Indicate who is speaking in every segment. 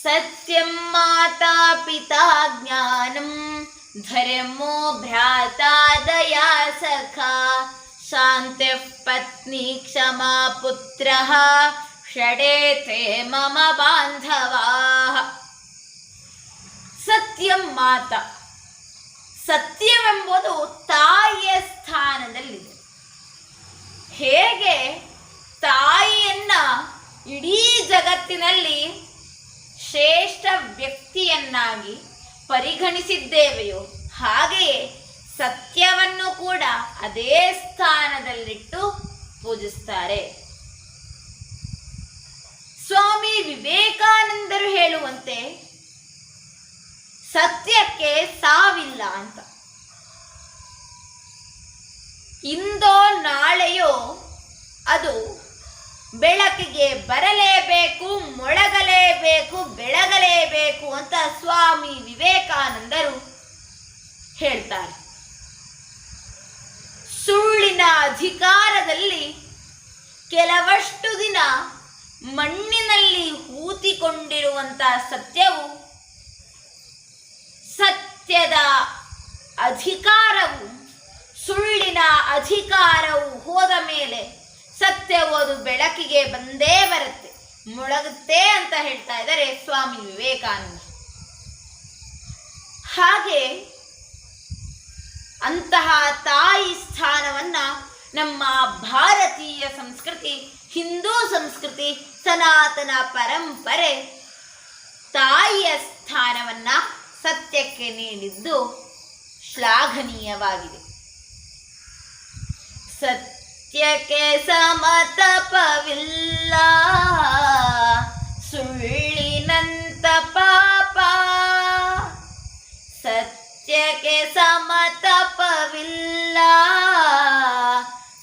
Speaker 1: ಸತ್ಯಂ ಮಾತಾ ಪಿತಾ ಜ್ಞಾನಂ ಧರ್ಮೋ ಭ್ರಾತಾ ದಯಾ ಸಖಾ ಶಾಂತಿಃ ಪತ್ನಿ ಕ್ಷಮಾ ಪುತ್ರಃ ಷಡೇತೆ ಮಮ ಬಾಂಧವಾಃ. ಸತ್ಯಂ ಮಾತಾ, ಸತ್ಯವೆಂಬುದು ತಾಯಿಯ ಸ್ಥಾನದಲ್ಲಿದೆ. ಹೇಗೆ ತಾಯಿಯನ್ನ ಇಡೀ ಜಗತ್ತಿನಲ್ಲಿ ಶ್ರೇಷ್ಠ ವ್ಯಕ್ತಿಯನ್ನಾಗಿ ಪರಿಗಣಿಸಿದ್ದೇವೆಯೋ ಹಾಗೆಯೇ ಸತ್ಯವನ್ನು ಕೂಡ ಅದೇ ಸ್ಥಾನದಲ್ಲಿಟ್ಟು ಪೂಜಿಸ್ತಾರೆ. ಸ್ವಾಮಿ ವಿವೇಕಾನಂದರು ಹೇಳುವಂತೆ ಸತ್ಯಕ್ಕೆ ಸಾವಿಲ್ಲ ಅಂತ. ಇಂದೋ ನಾಳೆಯೋ ಅದು ಬೆಳಕಿಗೆ ಬರಲೇಬೇಕು, ಮೊಳಗಲೇಬೇಕು, ಬೆಳಗಲೇಬೇಕು ಅಂತ ಸ್ವಾಮಿ ವಿವೇಕಾನಂದರು ಹೇಳ್ತಾರೆ. ಸುಳ್ಳಿನ ಅಧಿಕಾರದಲ್ಲಿ ಕೆಲವಷ್ಟು ದಿನ ಮಣ್ಣಿನಲ್ಲಿ ಹೂತಿಕೊಂಡಿರುವಂತಹ ಸತ್ಯವು, ಸತ್ಯದ ಅಧಿಕಾರವು, ಸುಳ್ಳಿನ ಅಧಿಕಾರವು ಹೋದ ಮೇಲೆ ಸತ್ಯವು ಅದು ಬೆಳಕಿಗೆ ಬಂದೇ ಬರುತ್ತೆ, ಮೊಳಗುತ್ತೆ ಅಂತ ಹೇಳ್ತಾ ಇದ್ದಾರೆ ಸ್ವಾಮಿ ವಿವೇಕಾನಂದ. ಹಾಗೆ ಅಂತಹ ತಾಯಿ ಸ್ಥಾನವನ್ನ ನಮ್ಮ ಭಾರತೀಯ ಸಂಸ್ಕೃತಿ, ಹಿಂದೂ ಸಂಸ್ಕೃತಿ, ಸನಾತನ ಪರಂಪರೆ ತಾಯಿಯ ಸ್ಥಾನವನ್ನ ಸತ್ಯಕ್ಕೆ ನೀಡಿದ್ದು ಶ್ಲಾಘನೀಯವಾಗಿದೆ. ಸತ್ಯಕ್ಕೆ ಸಮತಪವಿಲ್ಲ, ಸುಳ್ಳಿನಂತ ಪಾಪ. ಸತ್ಯಕ್ಕೆ ಸಮತಪವಿಲ್ಲ,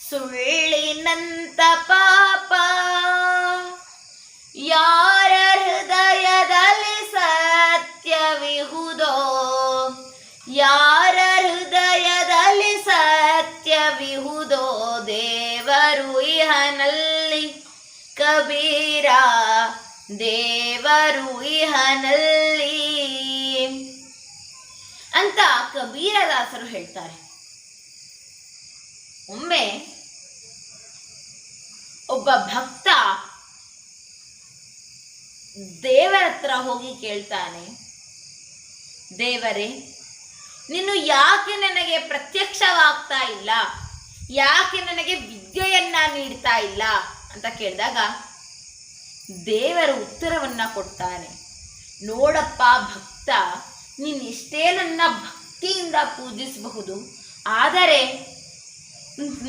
Speaker 1: ಸುಳ್ಳಿನಂತ ಪಾಪ. ಯಾರ ಹೃದಯದಲ್ಲಿ ಸತ್ಯವಿಹುದೋ, ಯಾರ ಹೃದಯದಲ್ಲಿ ಸತ್ಯವಿಹುದೋ ದೇವರು ಇಹನಲ್ಲಿ. ಕಬೀರ ದೇವರು ಇಹನಲ್ಲಿ ಅಂತ ಕಬೀರದಾಸರು ಹೇಳ್ತಾರೆ. ಒಮ್ಮೆ ಒಬ್ಬ ಭಕ್ತ ದೇವರ ಹತ್ರ ಹೋಗಿ ಕೇಳ್ತಾನೆ, ದೇವರೇ, ನೀನು ಯಾಕೆ ನನಗೆ ಪ್ರತ್ಯಕ್ಷವಾಗ್ತಾ ಇಲ್ಲ, ಯಾಕೆ ನನಗೆ ವಿದ್ಯೆಯನ್ನ ನೀಡ್ತಾ ಇಲ್ಲ ಅಂತ ಕೇಳಿದಾಗ ದೇವರ ಉತ್ತರವನ್ನ ಕೊಡ್ತಾನೆ. ನೋಡಪ್ಪ ಭಕ್ತ, ನೀನು ಎಷ್ಟೇ ನನ್ನ ಭಕ್ತಿಯಿಂದ ಪೂಜಿಸಬಹುದು, ಆದರೆ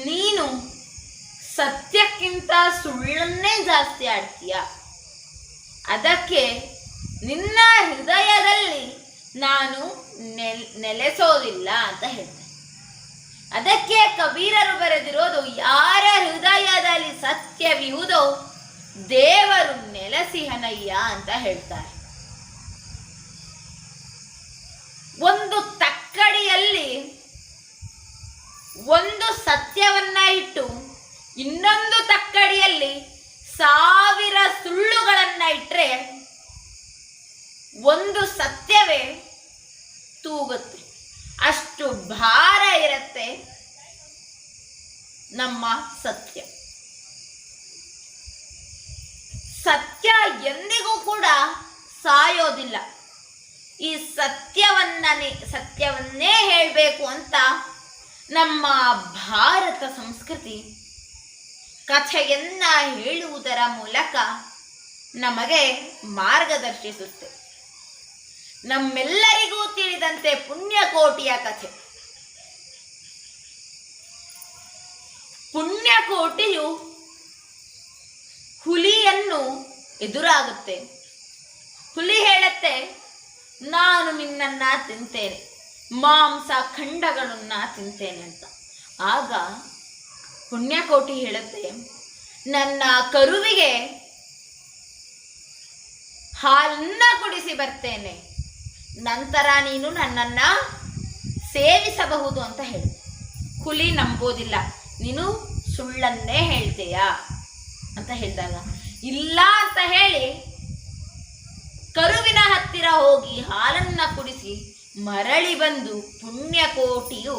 Speaker 1: ನೀನು ಸತ್ಯಕ್ಕಿಂತ ಸುಳ್ಳನ್ನೇ ಜಾಸ್ತಿ ಆಡ್ತೀಯ. ಅದಕ್ಕೆ ನಿನ್ನ ಹೃದಯದಲ್ಲಿ ನಾನು ನೆಲೆಸೋದಿಲ್ಲ ಅಂತ ಹೇಳ್ತಾರೆ. ಅದಕ್ಕೆ ಕಬೀರರು ಬರೆದಿರೋದು, ಯಾರ ಹೃದಯದಲ್ಲಿ ಸತ್ಯವಿಹುದೋ ದೇವರು ನೆಲೆಸಿಹನಯ್ಯ ಅಂತ ಹೇಳ್ತಾರೆ. ಒಂದು ತಕ್ಕಡಿಯಲ್ಲಿ ಒಂದು ಸತ್ಯವನ್ನ ಇಟ್ಟು ಇನ್ನೊಂದು ತಕ್ಕಡಿಯಲ್ಲಿ 1000 ಸುಳ್ಳುಗಳನ್ನ ಇಟ್ಟರೆ ಒಂದು ಸತ್ಯವೇ ತೂಗುತ್ತೆ. ಅಷ್ಟು ಭಾರ ಇರುತ್ತೆ ನಮ್ಮ ಸತ್ಯ. ಸತ್ಯ ಎಂದಿಗೂ ಕೂಡ ಸಾಯೋದಿಲ್ಲ. ಈ ಸತ್ಯವನ್ನೇ ಹೇಳಬೇಕು ಅಂತ ನಮ್ಮ ಭಾರತ ಸಂಸ್ಕೃತಿ ಕಥೆಯನ್ನ ಹೇಳುವುದರ ಮೂಲಕ ನಮಗೆ ಮಾರ್ಗದರ್ಶಿಸುತ್ತೆ. ನಮ್ಮೆಲ್ಲರಿಗೂ ತಿಳಿದಂತೆ ಪುಣ್ಯಕೋಟಿಯ ಕಥೆ. ಪುಣ್ಯಕೋಟಿಯು ಹುಲಿಯನ್ನು ಎದುರಾಗುತ್ತೆ. ಹುಲಿ ಹೇಳುತ್ತೆ, ನಾನು ನಿನ್ನನ್ನ ತಿಂತೇನೆ, ಮಾಂಸ ಖಂಡಗಳನ್ನ ತಿಂತೇನೆ ಅಂತ. ಆಗ ಪುಣ್ಯಕೋಟಿ ಹೇಳುತ್ತೆ, ನನ್ನ ಕರುವಿಗೆ ಹಾಲನ್ನ ಕುಡಿಸಿ ಬರ್ತೇನೆ, ನಂತರ ನೀನು ನನ್ನನ್ನ ಸೇವಿಸಬಹುದು ಅಂತ ಹೇಳು. ಹುಲಿ ನಂಬೋದಿಲ್ಲ, ನೀನು ಸುಳ್ಳನ್ನೇ ಹೇಳ್ತೀಯಾ ಅಂತ ಹೇಳಿದಾಗ ಇಲ್ಲ ಅಂತ ಹೇಳಿ ಕರುವಿನ ಹತ್ತಿರ ಹೋಗಿ ಹಾಲನ್ನ ಕುಡಿಸಿ ಮರಳಿ ಬಂದು ಪುಣ್ಯಕೋಟಿಯು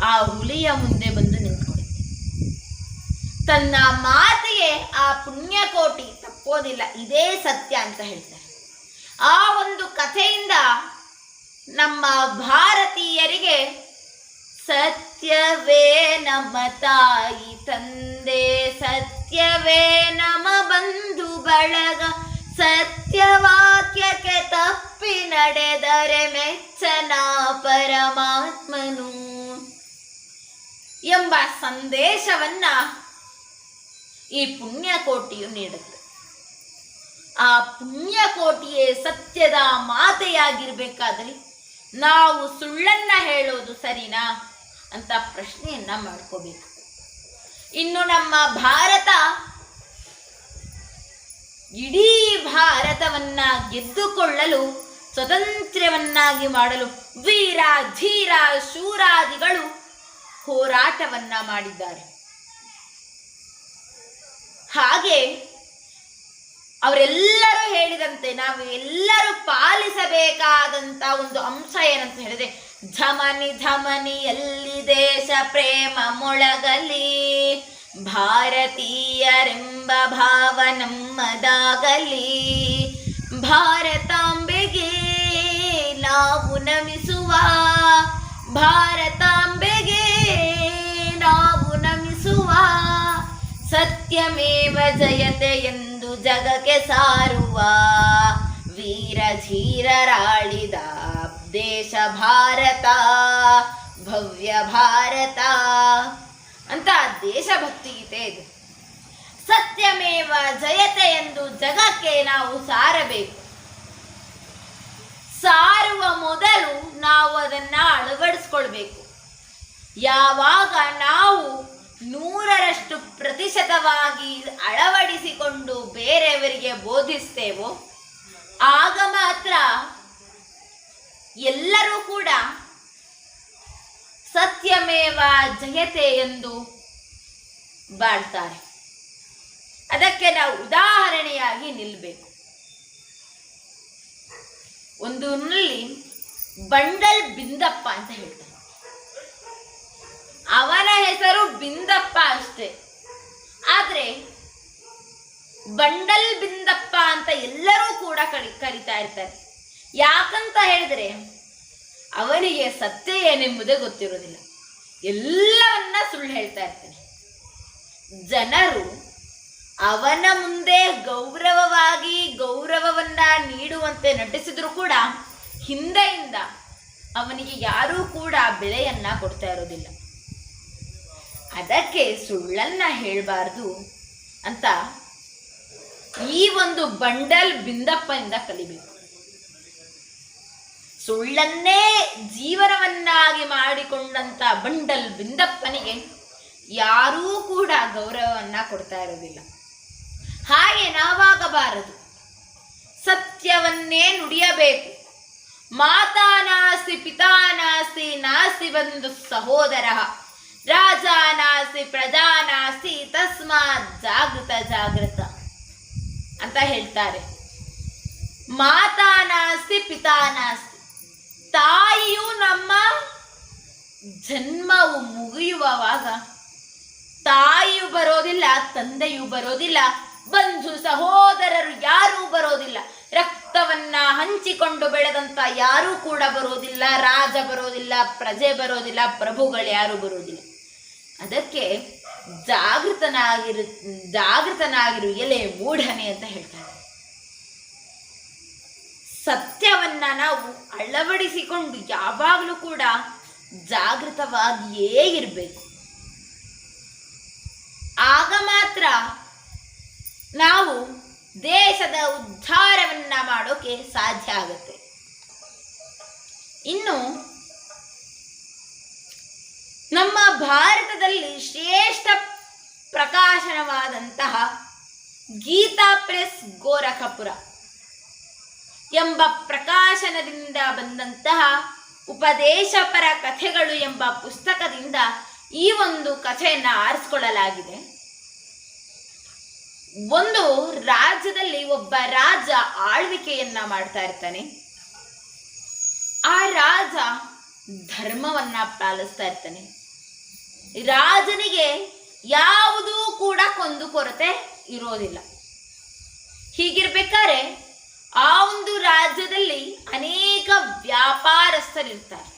Speaker 1: ಆ ಹುಲಿಯ ಮುಂದೆ ಬಂದು ನಿಂತ್ಕೊಂಡಿದೆ. ತನ್ನ ಮಾತಿಗೆ ಆ ಪುಣ್ಯಕೋಟಿ ತಪ್ಪೋದಿಲ್ಲ, ಇದೇ ಸತ್ಯ ಅಂತ ಹೇಳ್ತಾರೆ. ಆ ಒಂದು ಕಥೆಯಿಂದ ನಮ್ಮ ಭಾರತೀಯರಿಗೆ ಸತ್ಯವೇ ನಮ್ಮ ತಾಯಿ ತಂದೆ, ಸತ್ಯವೇ ನಮ್ಮ ಬಂಧು ಬಳಗ, ಸತ್ಯವಾಕ್ಯಕ್ಕೆ ತಪ್ಪಿ ನಡೆದರೆ ಮೆಚ್ಚನ ಪರಮಾತ್ಮನು ಎಂಬ ಸಂದೇಶವನ್ನ ಈ ಪುಣ್ಯಕೋಟಿಯು ನೀಡುತ್ತೆ. ಆ ಪುಣ್ಯಕೋಟಿಯೇ ಸತ್ಯದ ಮಾತೆಯಾಗಿರ್ಬೇಕಾದ್ರೆ ನಾವು ಸುಳ್ಳನ್ನ ಹೇಳೋದು ಸರಿನಾ ಅಂತ ಪ್ರಶ್ನೆಯನ್ನ ಮಾಡ್ಕೋಬೇಕು. ಇನ್ನು ನಮ್ಮ ಭಾರತ ಇಡೀ ಭಾರತವನ್ನ ಗೆದ್ದುಕೊಳ್ಳಲು, ಸ್ವತಂತ್ರವನ್ನಾಗಿ ಮಾಡಲು ವೀರ ಧೀರ ಶೂರಾದಿಗಳು ಹೋರಾಟವನ್ನ ಮಾಡಿದ್ದಾರೆ. ಹಾಗೆ ಅವರೆಲ್ಲರೂ ಹೇಳಿದಂತೆ ನಾವು ಎಲ್ಲರೂ ಪಾಲಿಸಬೇಕಾದಂತ ಒಂದು ಅಂಶ ಏನಂತ ಹೇಳಿದ್ರೆ, ಧಮನಿ ಧಮನಿಯಲ್ಲಿ ದೇಶ ಪ್ರೇಮ ಮೊಳಗಲಿ, ಭಾರತೀಯರೆಂಬ ಭಾವ ನಮ್ಮದಾಗಲಿ, ಭಾರತಾಂಬೆಗೆ ನಾವು ನಮಿಸುವ, ಭಾರತಾಂಬೆಗೆ ನಾವು ನಮಿಸುವ, ಸತ್ಯಮೇವ ಜಯತೆ ಎಂದು ಜಗಕ್ಕೆ ಸಾರುವ ವೀರ ಧೀರರಾಳಿದ ದೇಶ ಭಾರತ, ಭವ್ಯ ಭಾರತ ಅಂತ ದೇಶಭಕ್ತಿ ಗೀತೆ ಇದು. ಸತ್ಯಮೇವ ಜಯತೆ ಎಂದು ಜಗಕ್ಕೆ ನಾವು ಸಾರಬೇಕು. ಸಾರುವ ಮೊದಲು ನಾವು ಅದನ್ನ ಅಳವಡಿಸ್ಕೊಳ್ಬೇಕು. ಯಾವಾಗ ನಾವು 100% ಅಳವಡಿಸಿಕೊಂಡು ಬೇರೆಯವರಿಗೆ ಬೋಧಿಸ್ತೇವೋ ಆಗ ಮಾತ್ರ ಎಲ್ಲರೂ ಕೂಡ ಸತ್ಯಮೇವ ಜಯತೆ ಎಂದು ಬಾಳ್ತಾರೆ. ಅದಕ್ಕೆ ನಾವು ಉದಾಹರಣೆಯಾಗಿ ನಿಲ್ಲಬೇಕು. ಒಂದು ಊರಿನಲ್ಲಿ ಬಂಡಲ್ ಬಿಂದಪ್ಪ ಅಂತ ಹೇಳ್ತಾರೆ. ಅವನ ಹೆಸರು ಬಿಂದಪ್ಪ ಅಷ್ಟೇ, ಆದ್ರೆ ಬಂಡಲ್ ಬಿಂದಪ್ಪ ಅಂತ ಎಲ್ಲರೂ ಕೂಡ ಕರೀತಾ ಇರ್ತಾರೆ. ಯಾಕಂತ ಹೇಳಿದ್ರೆ ಅವನಿಗೆ ಸತ್ಯ ಏನೆಂಬುದೇ ಗೊತ್ತಿರೋದಿಲ್ಲ, ಎಲ್ಲವನ್ನ ಸುಳ್ಳು ಹೇಳ್ತಾ ಇರ್ತಾನೆ. ಜನರು ಅವನ ಮುಂದೆ ಗೌರವವಾಗಿ ಗೌರವವನ್ನ ನೀಡುವಂತೆ ನಟಿಸಿದ್ರು ಕೂಡ ಹಿಂದೆಯಿಂದ ಅವನಿಗೆ ಯಾರೂ ಕೂಡ ಬೆಲೆಯನ್ನ ಕೊಡ್ತಾ ಇರೋದಿಲ್ಲ. ಅದಕ್ಕೆ ಸುಳ್ಳನ್ನ ಹೇಳಬಾರ್ದು ಅಂತ ಈ ಒಂದು ಬಂಡಲ್ ಬಿಂದಪ್ಪನಿಂದ ಕಲಿಬೇಕು. ಸುಳ್ಳನ್ನೇ ಜೀವನವನ್ನಾಗಿ ಮಾಡಿಕೊಂಡಂತ ಬಂಡಲ್ ಬಿಂದಪ್ಪನಿಗೆ ಯಾರೂ ಕೂಡ ಗೌರವವನ್ನ ಕೊಡ್ತಾ ಇರೋದಿಲ್ಲ. ಹಾಗೆ ನಾವಾಗಬಾರದು, ಸತ್ಯವನ್ನೇ ನುಡಿಯಬೇಕು. ಮಾತಾ ನಾಸ್ತಿ ಪಿತಾ ನಾಸ್ತಿ ನಾಸ್ತಿ ಬಂಧು ಸಹೋದರ, ರಾಜ ನಾಸ್ತಿ ಪ್ರಜಾ ನಾಸ್ತಿ ತಸ್ಮಾತ್ ಜಾಗೃತ ಜಾಗೃತ ಅಂತ ಹೇಳ್ತಾರೆ. ಮಾತಾ ನಾಸ್ತಿ ಪಿತಾ ನಾಸ್ತಿ, ತಾಯಿಯು ನಮ್ಮ ಜನ್ಮವು ಮುಗಿಯುವಾಗ ತಾಯಿಯು ಬರೋದಿಲ್ಲ, ತಂದೆಯೂ ಬರೋದಿಲ್ಲ, ಬಂಧು ಸಹೋದರರು ಯಾರೂ ಬರೋದಿಲ್ಲ, ರಕ್ತವನ್ನ ಹಂಚಿಕೊಂಡು ಬೆಳೆದಂತ ಯಾರೂ ಕೂಡ ಬರೋದಿಲ್ಲ, ರಾಜ ಬರೋದಿಲ್ಲ, ಪ್ರಜೆ ಬರೋದಿಲ್ಲ, ಪ್ರಭುಗಳು ಯಾರೂ ಬರೋದಿಲ್ಲ. ಅದಕ್ಕೆ ಜಾಗೃತನಾಗಿರು ಎಲೆ ಮೂಢನೆ ಅಂತ ಹೇಳ್ತಾರೆ. ಸತ್ಯವನ್ನ ನಾವು ಅಳವಡಿಸಿಕೊಂಡು ಯಾವಾಗಲೂ ಕೂಡ ಜಾಗೃತವಾಗಿಯೇ ಇರಬೇಕು. ಆಗ ಮಾತ್ರ ನಾವು ದೇಶದ ಉದ್ಧಾರವನ್ನ ಮಾಡೋಕೆ ಸಾಧ್ಯ ಆಗುತ್ತೆ. ಇನ್ನು ನಮ್ಮ ಭಾರತದಲ್ಲಿ ಶ್ರೇಷ್ಠ ಪ್ರಕಾಶನವಾದಂತಹ ಗೀತಾ ಪ್ರೆಸ್ ಗೋರಖಪುರ ಎಂಬ ಪ್ರಕಾಶನದಿಂದ ಬಂದಂತಹ ಉಪದೇಶಪರ ಕಥೆಗಳು ಎಂಬ ಪುಸ್ತಕದಿಂದ ಈ ಒಂದು ಕಥೆಯನ್ನು ಆರಿಸಿಕೊಳ್ಳಲಾಗಿದೆ. ಒಂದು ರಾಜ್ಯದಲ್ಲಿ ಒಬ್ಬ ರಾಜ ಆಳ್ವಿಕೆಯನ್ನ ಮಾಡ್ತಾ ಇರ್ತಾನೆ. ಆ ರಾಜ ಧರ್ಮವನ್ನ ಪಾಲಿಸ್ತಾ ಇರ್ತಾನೆ. ರಾಜನಿಗೆ ಯಾವುದೂ ಕೂಡ ಕುಂದುಕೊರತೆ ಇರೋದಿಲ್ಲ. ಹೀಗಿರ್ಬೇಕಾದ್ರೆ ಆ ಒಂದು ರಾಜ್ಯದಲ್ಲಿ ಅನೇಕ ವ್ಯಾಪಾರಸ್ಥರಿರ್ತಾರೆ.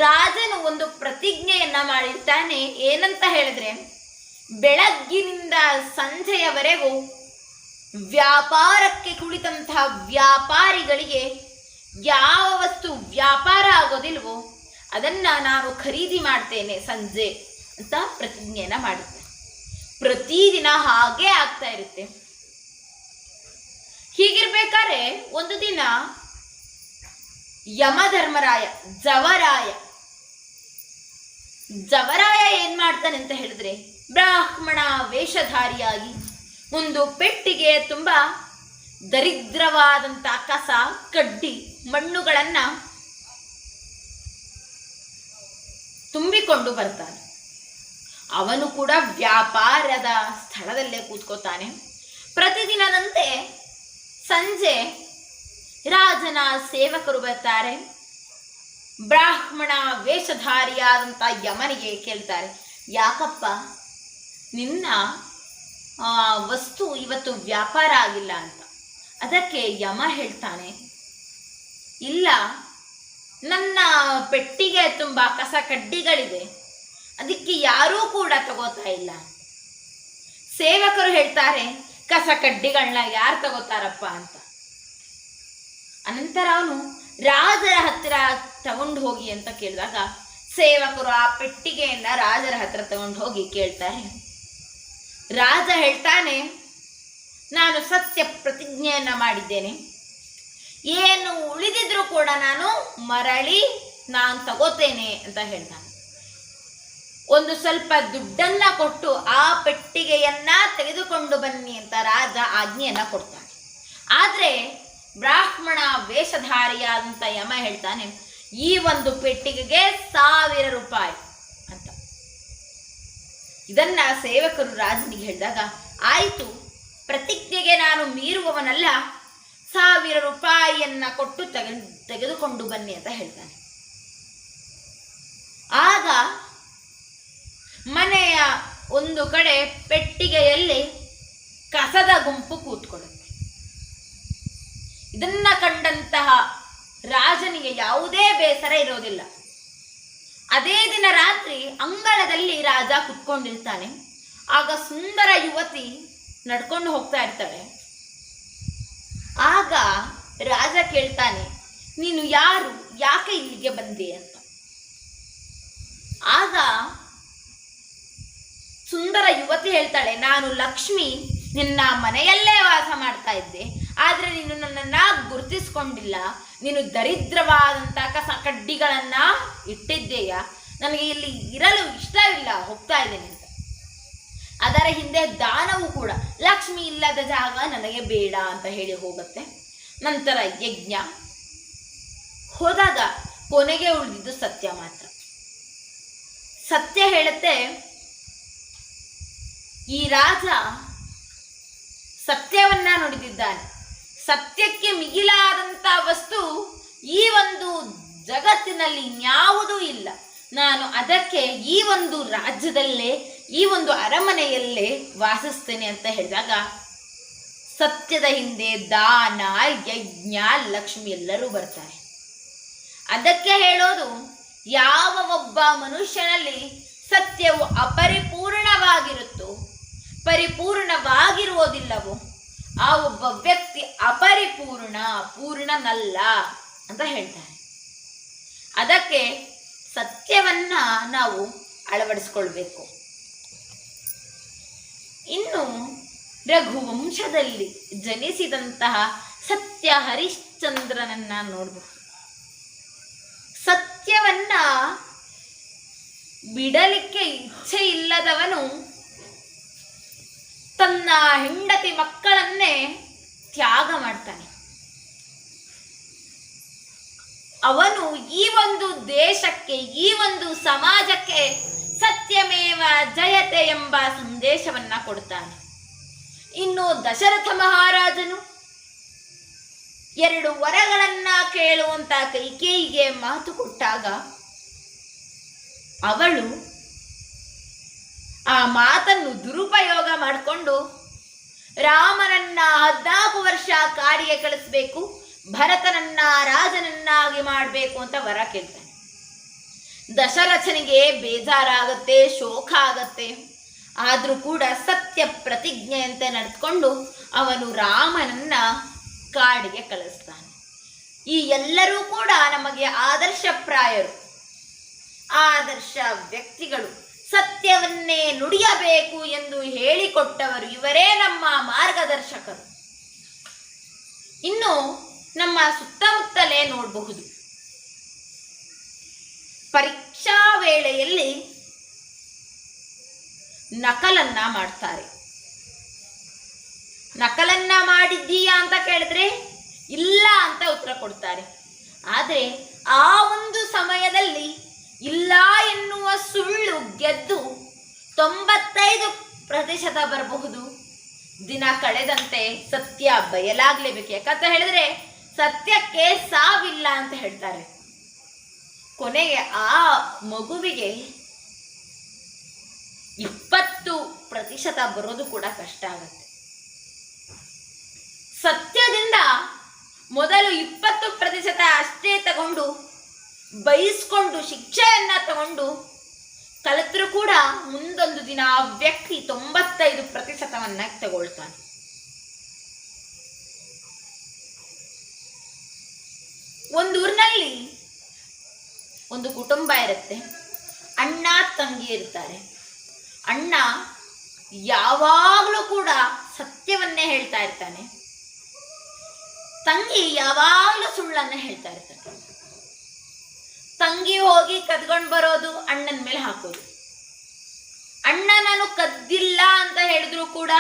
Speaker 1: ರಾಜನು ಒಂದು ಪ್ರತಿಜ್ಞೆಯನ್ನ ಮಾಡಿರ್ತಾನೆ. ಏನಂತ ಹೇಳಿದ್ರೆ, ಬೆಳಗ್ಗಿನಿಂದ ಸಂಜೆಯವರೆಗೂ ವ್ಯಾಪಾರಕ್ಕೆ ಕುಳಿತಂತಹ ವ್ಯಾಪಾರಿಗಳಿಗೆ ಯಾವ ವಸ್ತು ವ್ಯಾಪಾರ ಆಗೋದಿಲ್ವೋ ಅದನ್ನ ನಾನು ಖರೀದಿ ಮಾಡ್ತೇನೆ ಸಂಜೆ ಅಂತ ಪ್ರತಿಜ್ಞೆಯನ್ನ ಮಾಡುತ್ತೆ. ಪ್ರತಿದಿನ ಹಾಗೆ ಆಗ್ತಾ ಇರುತ್ತೆ. ಹೀಗಿರ್ಬೇಕಾದ್ರೆ ಒಂದು ದಿನ ಯಮಧರ್ಮರಾಯ ಜವರಾಯ ಏನ್ ಮಾಡ್ತಾನೆ ಅಂತ ಹೇಳಿದ್ರೆ, ಬ್ರಾಹ್ಮಣ ವೇಷಧಾರಿಯಾಗಿ ಒಂದು ಪೆಟ್ಟಿಗೆ ತುಂಬಾ ದರಿದ್ರವಾದಂತ ಕಸ, ಕಡ್ಡಿ, ಮಣ್ಣುಗಳನ್ನ ತುಂಬಿಕೊಂಡು ಬರ್ತಾನೆ. ಅವನು ಕೂಡ ವ್ಯಾಪಾರದ ಸ್ಥಳದಲ್ಲೇ ಕೂತ್ಕೋತಾನೆ. ಪ್ರತಿದಿನದಂತೆ ಸಂಜೆ ರಾಜನ ಸೇವಕರು ಬರ್ತಾರೆ. ಬ್ರಾಹ್ಮಣ ವೇಷಧಾರಿಯಾದಂಥ ಯಮನಿಗೆ ಕೇಳ್ತಾರೆ, ಯಾಕಪ್ಪ ನಿನ್ನ ವಸ್ತು ಇವತ್ತು ವ್ಯಾಪಾರ ಆಗಿಲ್ಲ ಅಂತ. ಅದಕ್ಕೆ ಯಮ ಹೇಳ್ತಾನೆ, ಇಲ್ಲ, ನನ್ನ ಪೆಟ್ಟಿಗೆ ತುಂಬ ಕಸ ಕಡ್ಡಿಗಳಿದೆ, ಅದಕ್ಕೆ ಯಾರೂ ಕೂಡ ತಗೋತಾ ಇಲ್ಲ. ಸೇವಕರು ಹೇಳ್ತಾರೆ, ಕಸ ಕಡ್ಡಿಗಳನ್ನ ಯಾರು ತಗೋತಾರಪ್ಪ ಅಂತ. ಅನಂತರ ಅವನು ರಾಜರ ಹತ್ತಿರ ತಗೊಂಡು ಹೋಗಿ ಅಂತ ಕೇಳಿದಾಗ ಸೇವಕರು ಆ ಪೆಟ್ಟಿಗೆಯನ್ನ ರಾಜರ ಹತ್ರ ತಗೊಂಡು ಹೋಗಿ ಕೇಳ್ತಾರೆ. ರಾಜ ಹೇಳ್ತಾನೆ, ನಾನು ಸತ್ಯ ಪ್ರತಿಜ್ಞೆಯನ್ನ ಮಾಡಿದ್ದೇನೆ, ಏನು ಉಳಿದಿದ್ರು ಕೂಡ ನಾನು ತಗೋತೇನೆ ಅಂತ ಹೇಳ್ತಾನೆ. ಒಂದು ಸ್ವಲ್ಪ ದುಡ್ಡನ್ನ ಕೊಟ್ಟು ಆ ಪೆಟ್ಟಿಗೆಯನ್ನ ತೆಗೆದುಕೊಂಡು ಬನ್ನಿ ಅಂತ ರಾಜ ಆಜ್ಞೆಯನ್ನ ಕೊಡ್ತಾನೆ. ಆದ್ರೆ ಬ್ರಾಹ್ಮಣ ವೇಷಧಾರಿಯಾದಂತ ಯಮ ಹೇಳ್ತಾನೆ, ಈ ಒಂದು ಪೆಟ್ಟಿಗೆಗೆ 1000 ರೂಪಾಯಿ ಅಂತ. ಇದನ್ನ ಸೇವಕರು ರಾಜನಿಗೆ ಹೇಳಿದಾಗ, ಆಯಿತು, ಪ್ರತಿಜ್ಞೆಗೆ ನಾನು ಮೀರುವವನಲ್ಲ, 1000 ರೂಪಾಯಿಯನ್ನ ಕೊಟ್ಟು ತೆಗೆದುಕೊಂಡು ಬನ್ನಿ ಅಂತ ಹೇಳ್ತಾನೆ. ಆಗ ಮನೆಯ ಒಂದು ಕಡೆ ಪೆಟ್ಟಿಗೆಯಲ್ಲಿ ಕಸದ ಗುಂಪು ಕೂತ್ಕೊಳ್ಳುತ್ತೆ. ಇದನ್ನ ಕಂಡಂತಹ ರಾಜನಿಗೆ ಯಾವುದೇ ಬೇಸರ ಇರೋದಿಲ್ಲ. ಅದೇ ದಿನ ರಾತ್ರಿ ಅಂಗಳದಲ್ಲಿ ರಾಜ ಕುತ್ಕೊಂಡಿರ್ತಾನೆ. ಆಗ ಸುಂದರ ಯುವತಿ ನಡ್ಕೊಂಡು ಹೋಗ್ತಾ ಇರ್ತಾಳೆ. ಆಗ ರಾಜ ಕೇಳ್ತಾನೆ, ನೀನು ಯಾರು, ಯಾಕೆ ಇಲ್ಲಿಗೆ ಬಂದೆ ಅಂತ. ಆಗ ಸುಂದರ ಯುವತಿ ಹೇಳ್ತಾಳೆ, ನಾನು ಲಕ್ಷ್ಮಿ, ನಿನ್ನ ಮನೆಯಲ್ಲೇ ವಾಸ ಮಾಡ್ತಾ ಇದ್ದೆ, ಆದ್ರೆ ನೀನು ನನ್ನನ್ನ ಗುರುತಿಸ್ಕೊಂಡಿಲ್ಲ, ನೀನು ದರಿದ್ರವಾದಂತ ಕಸ ಕಡ್ಡಿಗಳನ್ನ ಇಟ್ಟಿದ್ದೇಯ, ನನಗೆ ಇಲ್ಲಿ ಇರಲು ಇಷ್ಟವಿಲ್ಲ, ಹೋಗ್ತಾ ಇದ್ದೇನೆ ಅಂತ. ಅದರ ಹಿಂದೆ ದಾನವು ಕೂಡ, ಲಕ್ಷ್ಮಿ ಇಲ್ಲದ ಜಾಗ ನನಗೆ ಬೇಡ ಅಂತ ಹೇಳಿ ಹೋಗುತ್ತೆ. ನಂತರ ಯಜ್ಞ ಹೋದಾಗ ಕೊನೆಗೆ ಉಳಿದಿದ್ದು ಸತ್ಯ ಮಾತ್ರ. ಸತ್ಯ ಹೇಳುತ್ತೆ, ಈ ರಾಜ ಸತ್ಯವನ್ನ ನುಡಿದಿದ್ದಾನೆ. ಸತ್ಯಕ್ಕೆ ಮಿಗಿಲಾದಂತ ವಸ್ತು ಈ ಒಂದು ಜಗತ್ತಿನಲ್ಲಿ ಇನ್ಯಾವುದೂ ಇಲ್ಲ. ನಾನು ಅದಕ್ಕೆ ಈ ಒಂದು ರಾಜ್ಯದಲ್ಲೇ, ಈ ಒಂದು ಅರಮನೆಯಲ್ಲೇ ವಾಸಿಸ್ತೇನೆ ಅಂತ ಹೇಳಿದಾಗ, ಸತ್ಯದ ಹಿಂದೆ ದಾನ, ಯಜ್ಞ, ಲಕ್ಷ್ಮಿ ಎಲ್ಲರೂ ಬರ್ತಾರೆ. ಅದಕ್ಕೆ ಹೇಳೋದು, ಯಾವ ಒಬ್ಬ ಮನುಷ್ಯನಲ್ಲಿ ಸತ್ಯವು ಅಪರಿಪೂರ್ಣವಾಗಿರುತ್ತೋ, ಪರಿಪೂರ್ಣವಾಗಿರುವುದಿಲ್ಲವೋ, ಆ ಒಬ್ಬ ವ್ಯಕ್ತಿ ಪೂರ್ಣನಲ್ಲ ಅಂತ ಹೇಳ್ತಾರೆ. ಅದಕ್ಕೆ ಸತ್ಯವನ್ನ ನಾವು ಅಳವಡಿಸ್ಕೊಳ್ಬೇಕು. ಇನ್ನು ರಘುವಂಶದಲ್ಲಿ ಜನಿಸಿದಂತಹ ಸತ್ಯ ಹರಿಶ್ಚಂದ್ರನನ್ನ ನೋಡಬಹುದು. ಸತ್ಯವನ್ನ ಬಿಡಲಿಕ್ಕೆ ಇಚ್ಛೆ ಇಲ್ಲದವನು ತನ್ನ ಹೆಂಡತಿ ಮಕ್ಕಳನ್ನೇ ತ್ಯಾಗ ಮಾಡ್ತಾನೆ. ಅವನು ಈ ಒಂದು ದೇಶಕ್ಕೆ, ಈ ಒಂದು ಸಮಾಜಕ್ಕೆ ಸತ್ಯಮೇವ ಜಯತೆ ಎಂಬ ಸಂದೇಶವನ್ನ ಕೊಡ್ತಾನೆ. ಇನ್ನು ದಶರಥ ಮಹಾರಾಜನು 2 ವರಗಳನ್ನ ಕೇಳುವಂತ ಕೈಕೇಯಿಗೆ ಮಾತು ಕೊಟ್ಟಾಗ ಅವಳು ಆ ಮಾತನ್ನು ದುರುಪಯೋಗ ಮಾಡಿಕೊಂಡು ರಾಮನನ್ನ 14 ವರ್ಷ ಕಾಡಿಗೆ ಕಳಿಸ್ಬೇಕು, ಭರತನನ್ನ ರಾಜನನ್ನಾಗಿ ಮಾಡಬೇಕು ಅಂತ ವರ ಕೇಳ್ತಾನೆ. ದಶರಥನಿಗೆ ಬೇಜಾರಾಗತ್ತೆ, ಶೋಕ ಆಗತ್ತೆ. ಆದರೂ ಕೂಡ ಸತ್ಯ ಪ್ರತಿಜ್ಞೆಯಂತೆ ನಡೆದುಕೊಂಡು ಅವನು ರಾಮನನ್ನ ಕಾಡಿಗೆ ಕಳಿಸ್ತಾನೆ. ಈ ಎಲ್ಲರೂ ಕೂಡ ನಮಗೆ ಆದರ್ಶಪ್ರಾಯರು, ಆದರ್ಶ ವ್ಯಕ್ತಿಗಳು. ಸತ್ಯವನ್ನೇ ನುಡಿಯಬೇಕು ಎಂದು ಹೇಳಿಕೊಟ್ಟವರು ಇವರೇ ನಮ್ಮ ಮಾರ್ಗದರ್ಶಕರು. ಇನ್ನು ನಮ್ಮ ಸುತ್ತಮುತ್ತಲೇ ನೋಡಬಹುದು, ಪರೀಕ್ಷಾ ವೇಳೆಯಲ್ಲಿ ನಕಲನ್ನ ಮಾಡ್ತಾರೆ. ನಕಲನ್ನ ಮಾಡಿದ್ದೀಯಾ ಅಂತ ಕೇಳಿದ್ರೆ ಇಲ್ಲ ಅಂತ ಉತ್ತರ ಕೊಡ್ತಾರೆ. ಆದರೆ ಆ ಒಂದು ಸಮಯದಲ್ಲಿ ಇಲ್ಲ ಎನ್ನುವ ಸುಳ್ಳು ಗೆದ್ದು 95% ಬರಬಹುದು. ದಿನ ಕಳೆದಂತೆ ಸತ್ಯ ಬಯಲಾಗ್ಲೇಬೇಕು. ಯಾಕಂತ ಹೇಳಿದ್ರೆ ಸತ್ಯಕ್ಕೆ ಸಾವಿಲ್ಲ ಅಂತ ಹೇಳ್ತಾರೆ. ಕೊನೆಗೆ ಆ ಮಗುವಿಗೆ 20% ಬರೋದು ಕೂಡ ಕಷ್ಟ ಆಗುತ್ತೆ. ಸತ್ಯದಿಂದ ಮೊದಲು 20% ಅಷ್ಟೇ ತಗೊಂಡು ಬಯಸ್ಕೊಂಡು ಶಿಕ್ಷೆಯನ್ನ ತಗೊಂಡು ಕಲಿತರೂ ಕೂಡ ಮುಂದೊಂದು ದಿನ ಆ ವ್ಯಕ್ತಿ 95% ತಗೊಳ್ತಾನೆ. ಒಂದೂರಿನಲ್ಲಿ ಒಂದು ಕುಟುಂಬ ಇರುತ್ತೆ. ಅಣ್ಣ ತಂಗಿ ಇರ್ತಾರೆ. ಅಣ್ಣ ಯಾವಾಗಲೂ ಕೂಡ ಸತ್ಯವನ್ನೇ ಹೇಳ್ತಾ ಇರ್ತಾನೆ, ತಂಗಿ ಯಾವಾಗಲೂ ಸುಳ್ಳನ್ನ ಹೇಳ್ತಾ ಇರ್ತಾನೆ. ತಂಗಿ ಹೋಗಿ ಕದ್ಕೊಂಡು ಬರೋದು, ಅಣ್ಣನ ಮೇಲೆ ಹಾಕೋದು. ಅಣ್ಣ ನಾನು ಕದ್ದಿಲ್ಲ ಅಂತ ಹೇಳಿದ್ರು ಕೂಡ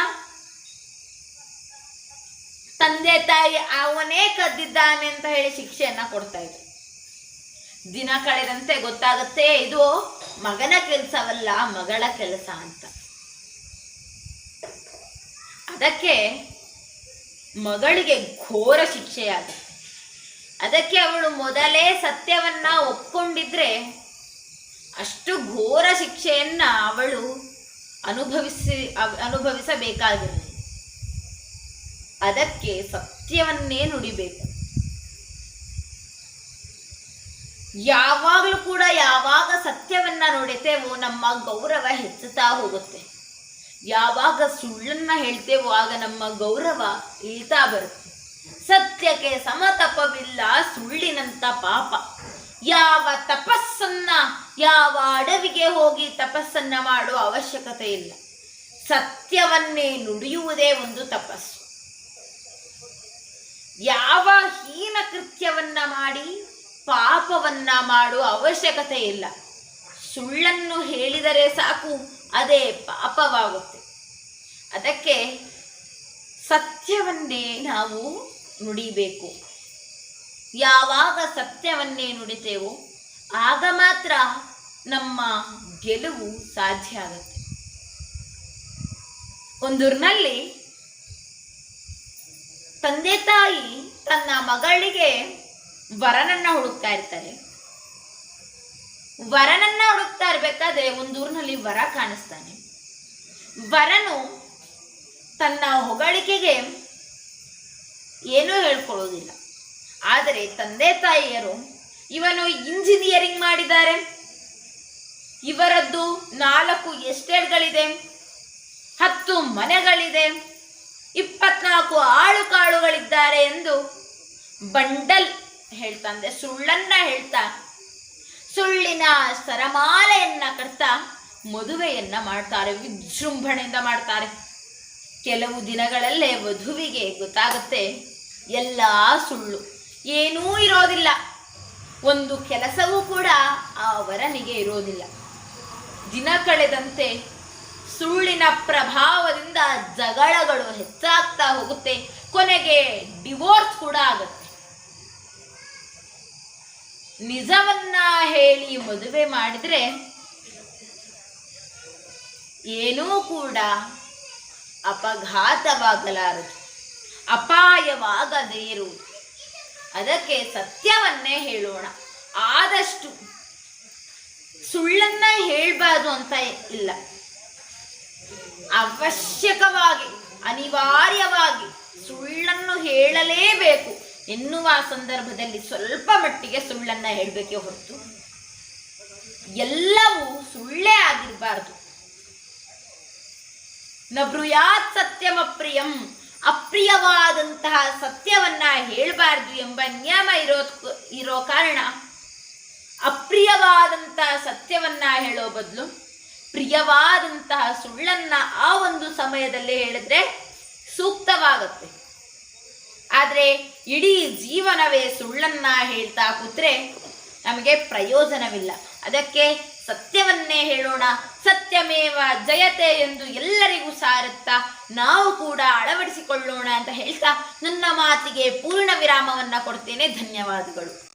Speaker 1: ತಂದೆ ತಾಯಿ ಅವನೇ ಕದ್ದಿದ್ದಾನೆ ಅಂತ ಹೇಳಿ ಶಿಕ್ಷೆಯನ್ನ ಕೊಡ್ತಾ ಇದ್ರು. ದಿನ ಕಳೆದಂತೆ ಗೊತ್ತಾಗುತ್ತೆ ಇದು ಮಗನ ಕೆಲಸವಲ್ಲ, ಮಗಳ ಕೆಲಸ ಅಂತ. ಅದಕ್ಕೆ ಮಗಳಿಗೆ ಘೋರ ಶಿಕ್ಷೆಯಾಗುತ್ತೆ. ಅದಕ್ಕೆ ಅವಳು ಮೊದಲೇ ಸತ್ಯವನ್ನ ಒಪ್ಕೊಂಡಿದ್ರೆ ಅಷ್ಟು ಘೋರ ಶಿಕ್ಷೆಯನ್ನ ಅವಳು ಅನುಭವಿಸಬೇಕಾಗಿರಲಿಲ್ಲ. ಅದಕ್ಕೆ ಸತ್ಯವನ್ನೇ ನುಡಿಬೇಕು. ಯಾವಾಗಲೂ ಕೂಡ ಯಾವಾಗ ಸತ್ಯವನ್ನ ನುಡಿತೇವೋ ನಮ್ಮ ಗೌರವ ಹೆಚ್ಚುತ್ತಾ ಹೋಗುತ್ತೆ. ಯಾವಾಗ ಸುಳ್ಳನ್ನ ಹೇಳ್ತೇವೋ ಆಗ ನಮ್ಮ ಗೌರವ ಇಳ್ತಾ ಬರುತ್ತೆ. ಸತ್ಯಕ್ಕೆ ಸಮತಪವಿಲ್ಲ, ಸುಳ್ಳಿನಂತ ಪಾಪ. ಯಾವ ತಪಸ್ಸನ್ನ, ಯಾವ ಅಡವಿಗೆ ಹೋಗಿ ತಪಸ್ಸನ್ನ ಮಾಡುವ ಅವಶ್ಯಕತೆ ಇಲ್ಲ. ಸತ್ಯವನ್ನೇ ನುಡಿಯುವುದೇ ಒಂದು ತಪಸ್ಸು. ಯಾವ ಹೀನ ಕೃತ್ಯವನ್ನ ಮಾಡಿ ಪಾಪವನ್ನ ಮಾಡುವ ಅವಶ್ಯಕತೆ ಇಲ್ಲ. ಸುಳ್ಳನ್ನು ಹೇಳಿದರೆ ಸಾಕು, ಅದೇ ಪಾಪವಾಗುತ್ತೆ. ಅದಕ್ಕೆ ಸತ್ಯವನ್ನೇ ನಾವು ನುಡಿಬೇಕು. ಯಾವಾಗ ಸತ್ಯವನ್ನೇ ನುಡಿತೇವೋ ಆಗ ಮಾತ್ರ ನಮ್ಮ ಗೆಲುವು ಸಾಧ್ಯ ಆಗುತ್ತೆ. ಒಂದೂರಿನಲ್ಲಿ ತಂದೆ ತಾಯಿ ತನ್ನ ಮಗಳಿಗೆ ವರನನ್ನ ಹುಡುಕ್ತಾ ಇರ್ತಾರೆ. ವರನನ್ನ ಹುಡುಕ್ತಾ ಇರ್ಬೇಕಾದ್ರೆ ಒಂದೂರಿನಲ್ಲಿ ವರ ಕಾಣಿಸ್ತಾನೆ. ವರನು ತನ್ನ ಹೊಗಳಿಕೆಗೆ ಏನೂ ಹೇಳ್ಕೊಳ್ಳೋದಿಲ್ಲ. ಆದರೆ ತಂದೆ ತಾಯಿಯರು ಇವನು ಇಂಜಿನಿಯರಿಂಗ್ ಮಾಡಿದ್ದಾರೆ, ಇವರದ್ದು 4 ಎಸ್ಟೇಟ್ಗಳಿದೆ, 10 ಮನೆಗಳಿದೆ, 24 ಆಳು ಕಾಳುಗಳಿದ್ದಾರೆ ಎಂದು ಬಂಡಲ್ ಹೇಳ್ತಂದೆ ಸುಳ್ಳನ್ನ ಹೇಳ್ತಾ, ಸುಳ್ಳಿನ ಸರಮಾಲೆಯನ್ನ ಕಟ್ತಾ ಮದುವೆಯನ್ನ ಮಾಡ್ತಾರೆ. ವಿಜೃಂಭಣೆಯಿಂದ ಮಾಡ್ತಾರೆ. ಕೆಲವು ದಿನಗಳಲ್ಲೇ ವಧುವಿಗೆ ಗೊತ್ತಾಗುತ್ತೆ ಎಲ್ಲ ಸುಳ್ಳು, ಏನೂ ಇರೋದಿಲ್ಲ. ಒಂದು ಕೆಲಸವೂ ಕೂಡ ಆ ವರನಿಗೆ ಇರೋದಿಲ್ಲ. ದಿನ ಕಳೆದಂತೆ ಸುಳ್ಳಿನ ಪ್ರಭಾವದಿಂದ ಜಗಳಗಳು ಹೆಚ್ಚಾಗ್ತಾ ಹೋಗುತ್ತೆ. ಕೊನೆಗೆ ಡಿವೋರ್ಸ್ ಕೂಡ ಆಗುತ್ತೆ. ನಿಜವನ್ನ ಹೇಳಿ ಮದುವೆ ಮಾಡಿದ್ರೆ ಏನೂ ಕೂಡ ಅಪಘಾತವಾಗಲಾರದು, ಅಪಾಯವಾಗದೇ ಇರುವುದು. ಅದಕ್ಕೆ ಸತ್ಯವನ್ನೇ ಹೇಳೋಣ. ಆದಷ್ಟು ಸುಳ್ಳನ್ನ ಹೇಳಬಾರ್ದು ಅಂತ ಇಲ್ಲ, ಅವಶ್ಯಕವಾಗಿ ಅನಿವಾರ್ಯವಾಗಿ ಸುಳ್ಳನ್ನು ಹೇಳಲೇಬೇಕು ಎನ್ನುವ ಸಂದರ್ಭದಲ್ಲಿ ಸ್ವಲ್ಪ ಮಟ್ಟಿಗೆ ಸುಳ್ಳನ್ನ ಹೇಳಬೇಕೇ ಹೊರತು ಎಲ್ಲವೂ ಸುಳ್ಳೇ ಆಗಿರಬಾರ್ದು. ನ ಬ್ರೂಯಾತ್ ಸತ್ಯಂ ಅಪ್ರಿಯಂ, ಅಪ್ರಿಯವಾದಂತಹ ಸತ್ಯವನ್ನ ಹೇಳಬಾರ್ದು ಎಂಬ ನಿಯಮ ಇರೋ ಕಾರಣ ಅಪ್ರಿಯವಾದಂತಹ ಸತ್ಯವನ್ನ ಹೇಳೋ ಬದಲು ಪ್ರಿಯವಾದಂತಹ ಸುಳ್ಳನ್ನ ಆ ಒಂದು ಸಮಯದಲ್ಲೇ ಹೇಳಿದ್ರೆ ಸೂಕ್ತವಾಗುತ್ತೆ. ಆದರೆ ಇಡೀ ಜೀವನವೇ ಸುಳ್ಳನ್ನ ಹೇಳ್ತಾ ಕೂತ್ರೆ ನಮಗೆ ಪ್ರಯೋಜನವಿಲ್ಲ. ಅದಕ್ಕೆ ಸತ್ಯವನ್ನೇ ಹೇಳೋಣ, ಸತ್ಯಮೇವ ಜಯತೆ ಎಂದು ಎಲ್ಲರಿಗೂ ಸಾರುತ್ತಾ ನಾವು ಕೂಡ ಅಳವಡಿಸಿಕೊಳ್ಳೋಣ ಅಂತ ಹೇಳ್ತಾ ನನ್ನ ಮಾತಿಗೆ ಪೂರ್ಣ ವಿರಾಮವನ್ನ ಕೊಡ್ತೇನೆ. ಧನ್ಯವಾದಗಳು.